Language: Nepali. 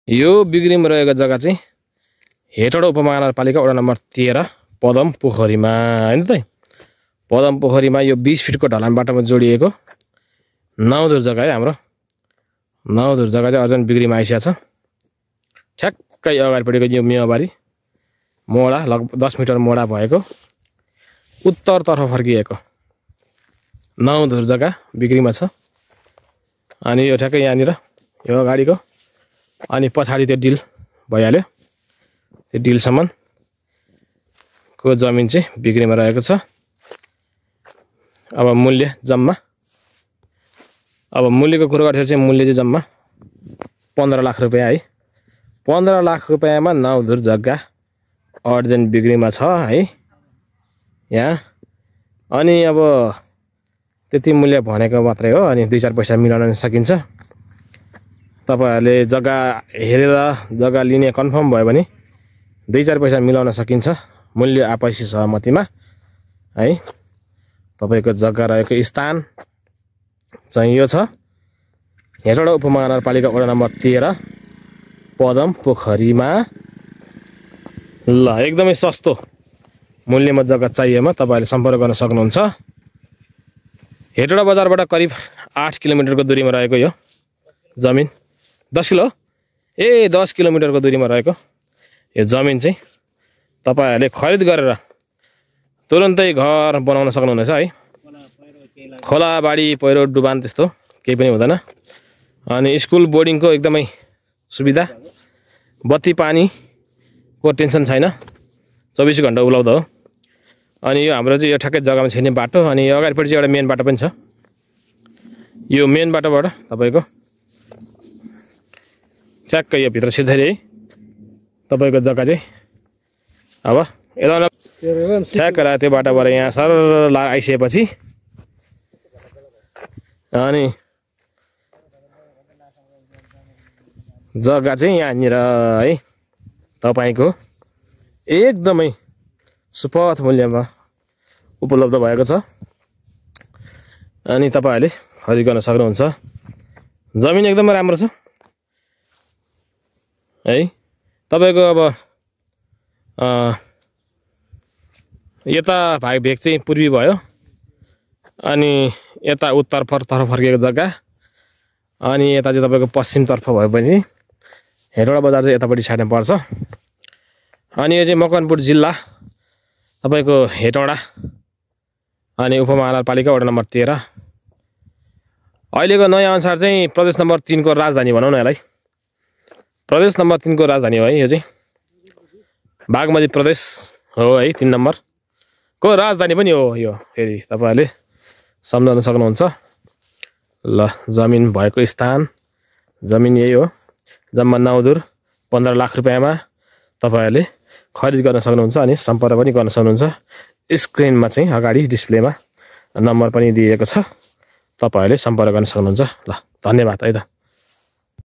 यो बिग्रीमा रहेको जग्गा चाहिँ हेटौडा उपमहानगरपालिका वडा नम्बर 13 पदम पोखरीमा हैन त। पदम पोखरीमा यो 20 फिटको ढलान बाटोमा जोडिएको नौधुर जग्गा है हाम्रो। नौधुर जग्गा चाहिँ अर्जन बिग्रीमा आइसकेको छ। ठ्याक्कै अगाडिपट्टिको यो मेवाबारी मोडा लगभग 10 मिटर मोडा भएको उत्तरतर्फ फर्किएको नौधुर जग्गा बिग्रीमा छ। अनि यो ठ्याक्कै यहाँनिर यो अगाडिको अनि पछाडि त्यो डिल भइहाल्यो। त्यो डिलसम्म को जमिन चाहिँ बिग्रीमा रहेको छ। अब मूल्य जम्मा मूल्यको कुरो गर्दा चाहिँ मूल्य चाहिँ जम्मा 15 लाख रुपैयाँ है। 15 लाख रुपैयाँमा नौधुर जग्गा अर्जन बिग्रीमा छ है यहाँ। अनि अब त्यति मूल्य भनेको मात्रै हो। अनि 2-4 पैसा मिलाउन सकिन्छ। तपाईहरुले जग्गा हेरेर जग्गा लिने कन्फर्म भयो भने 2-4 पैसा मिलाउन सकिन्छ मूल्य आपसी सहमतिमा है। तपाईको जग्गा रहेको स्थान चाहिँ यो छ हेटौडा उपमहानगरपालिका वडा नम्बर 13 पदम पोखरीमा। ल एकदमै सस्तो मूल्यमा जग्गा चाहिएमा तपाईहरुले सम्पर्क गर्न सक्नुहुन्छ। हेटौडा बजारबाट करिब 8 किलोमिटरको दूरीमा रहेको यो जमिन 10 किलोमिटरको दूरीमा रहेको यो जमिन चाहिँ तपाईहरुले खरिद गरेर तुरुन्तै घर बनाउन सक्नुहुनेछ है। खोला बाडी पहिरो डुबान त्यस्तो केही पनि हुँदैन। अनि स्कुल बोर्डिङको एकदमै सुविधा, बत्ती पानीको टेन्सन छैन, 24 घण्टा उपलब्ध हो। अनि यो हाम्रो चाहिँ यो ठ्याक्कै जग्गामा छिर्ने बाटो। अनि यो अगाडिपट्टि चाहिँ एउटा मेन बाटो पनि छ। यो मेन बाटोबाट तपाईको ठ्याक्कै यो भित्र सिधै तपाईको जग्गा चाहिँ अब यता ठ्याक्कै त्यो बाटोबाट यहाँ सर आइसकेपछि अनि जग्गा चाहिँ यहाँनिर है तपाईको एकदमै सुपथ मूल्यमा उपलब्ध भएको छ। अनि तपाईहरुले खरिद गर्न सक्नुहुन्छ। जमिन एकदमै राम्रो छ है। तपाईको अब यता भेग चाहिँ पूर्वी भयो। अनि यता उत्तरतर्फ फर्केको जग्गा। अनि यता चाहिँ तपाईको पश्चिमतर्फ भयो भने हेटौडा बजार चाहिँ यतापट्टि साइडमा पर्छ। अनि यो चाहिँ मकवानपुर जिल्ला तपाईको हेटौडा अनि उपमहानगरपालिका वडा नम्बर 13 अहिलेको नयाँ अनुसार चाहिँ प्रदेश नम्बर 3 को राजधानी भनौँ न यसलाई। प्रदेश नम्बर 3 को राजधानी हो है यो चाहिँ। बागमती प्रदेश हो है 3 नम्बर को राजधानी पनि हो यो। फेरि तपाईहरुले सम्झाउन सक्नुहुन्छ। ल जमिन भएको स्थान जमिन यही हो। जम्मा नौधुर 15 लाख रुपैयाँमा तपाईहरुले खरिद गर्न सक्नुहुन्छ। अनि सम्पर्क पनि गर्न सक्नुहुन्छ। स्क्रिनमा चाहिँ अगाडि डिस्प्लेमा नम्बर पनि दिएको छ। तपाईहरुले सम्पर्क गर्न सक्नुहुन्छ। ल धन्यवाद है त।